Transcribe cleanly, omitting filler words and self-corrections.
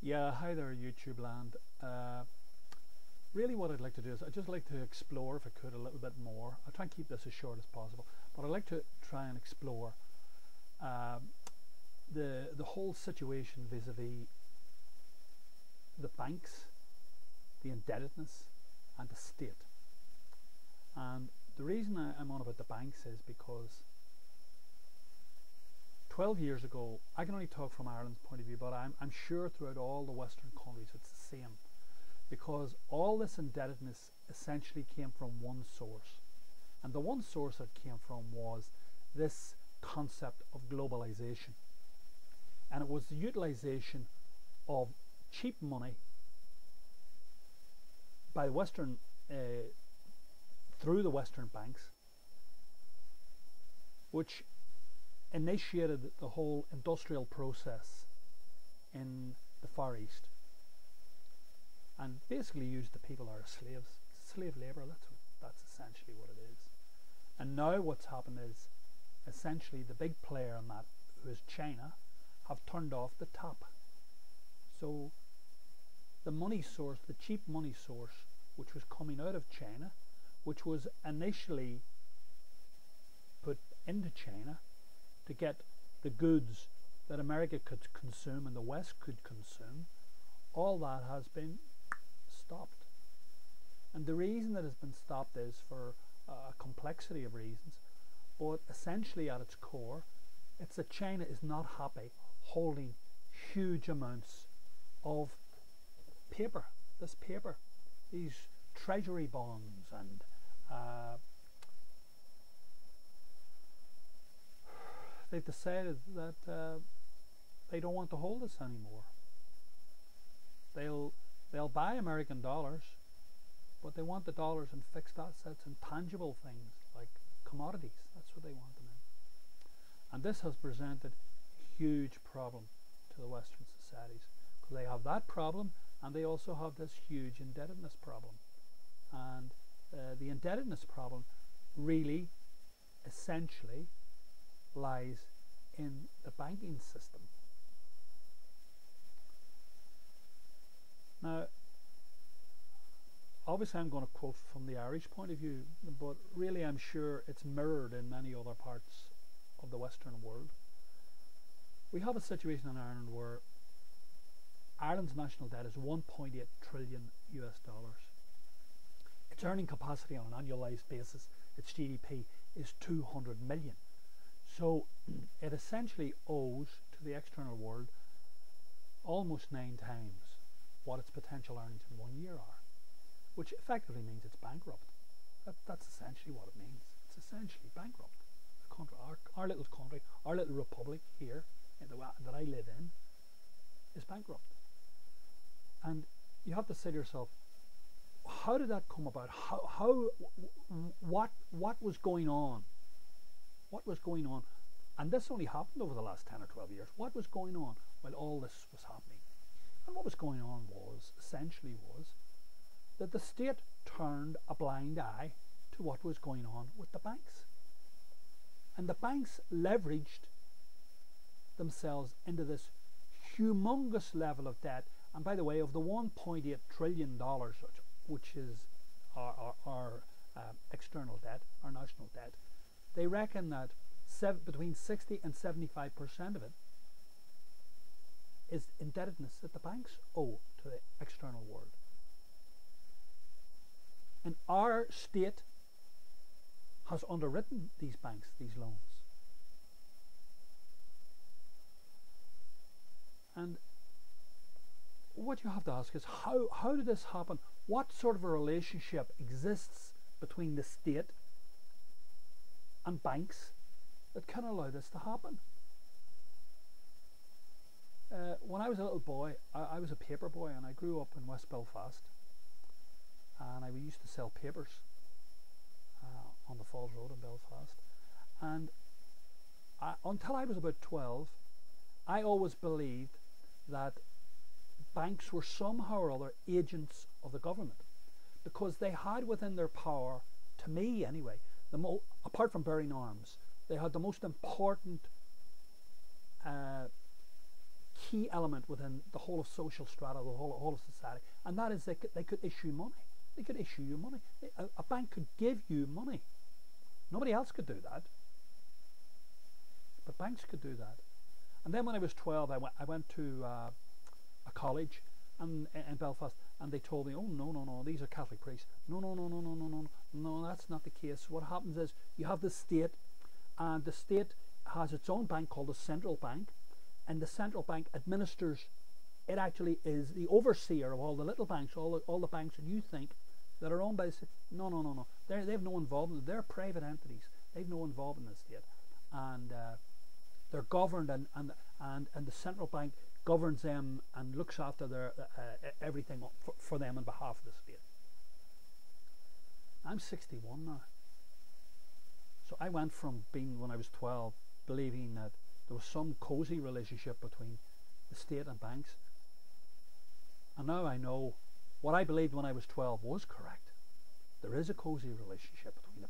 Yeah, hi there, YouTube land. Really, what I'd like to do is I'd just like to explore, if I could, a little bit more. I'll try and keep this as short as possible, but I'd like to try and explore the whole situation vis-a-vis the banks, the indebtedness, and the state. And the reason I'm on about the banks is because 12 years ago, I can only talk from Ireland's point of view, but I'm sure throughout all the Western countries it's the same, because all this indebtedness essentially came from one source, and the one source it came from was this concept of globalization, and it was the utilization of cheap money by the Western through the Western banks, which initiated the whole industrial process in the Far East, and basically used the people as slaves, slave labour. That's essentially what it is. And now what's happened is essentially the big player in that, who is China, have turned off the tap. So the money source, the cheap money source, which was coming out of China, which was initially put into China to get the goods that America could consume and the West could consume, all that has been stopped. And the reason that it's been stopped is for a complexity of reasons, but essentially at its core, it's that China is not happy holding huge amounts of paper, these treasury bonds, and they've decided that they don't want to hold this anymore. They'll buy American dollars, but they want the dollars in fixed assets and tangible things like commodities. That's what they want them in. And this has presented a huge problem to the Western societies, because they have that problem and they also have this huge indebtedness problem. And the indebtedness problem really essentially lies in the banking system. Now, obviously I'm going to quote from the Irish point of view, but really I'm sure it's mirrored in many other parts of the Western world. We have a situation in Ireland where Ireland's national debt is 1.8 trillion US dollars. Its earning capacity on an annualized basis, its GDP, is 200 million. So it essentially owes to the external world almost 9 times what its potential earnings in 1 year are, which effectively means it's bankrupt. That's essentially what it means. It's essentially bankrupt. The country, our little country, our little republic here that I live in, is bankrupt. And you have to say to yourself, how did that come about? What was going on? What was going on? And this only happened over the last 10 or 12 years. What was going on while all this was happening? And what was going on was, essentially was, that the state turned a blind eye to what was going on with the banks. And the banks leveraged themselves into this humongous level of debt. And by the way, of the $1.8 trillion, which is our external debt, our national debt, they reckon that between 60 and 75% of it is indebtedness that the banks owe to the external world. And our state has underwritten these banks, these loans. And what you have to ask is, how did this happen? What sort of a relationship exists between the state and banks that can allow this to happen? When I was a little boy, I was a paper boy, and I grew up in West Belfast, and I used to sell papers on the Falls Road in Belfast. And until I was about 12, I always believed that banks were somehow or other agents of the government, because they had within their power, to me anyway, apart from bearing arms, they had the most important key element within the whole of social strata, the whole of society, and that is they could issue money. They could issue you money. A bank could give you money. Nobody else could do that, but banks could do that. And then when I was 12, I went to a college in Belfast, and they told me, oh, no, these are Catholic priests. No, that's not the case. What happens is you have the state, and the state has its own bank called the central bank, and the central bank administers, it actually is the overseer of all the little banks, all the banks that you think that are owned by the state. No. They have no involvement. They're private entities. They have no involvement in the state. And they're governed, and the central bank governs them and looks after their everything for them on behalf of the state. I'm 61 now. So I went from being, when I was 12, believing that there was some cozy relationship between the state and banks. And now I know what I believed when I was 12 was correct. There is a cozy relationship between the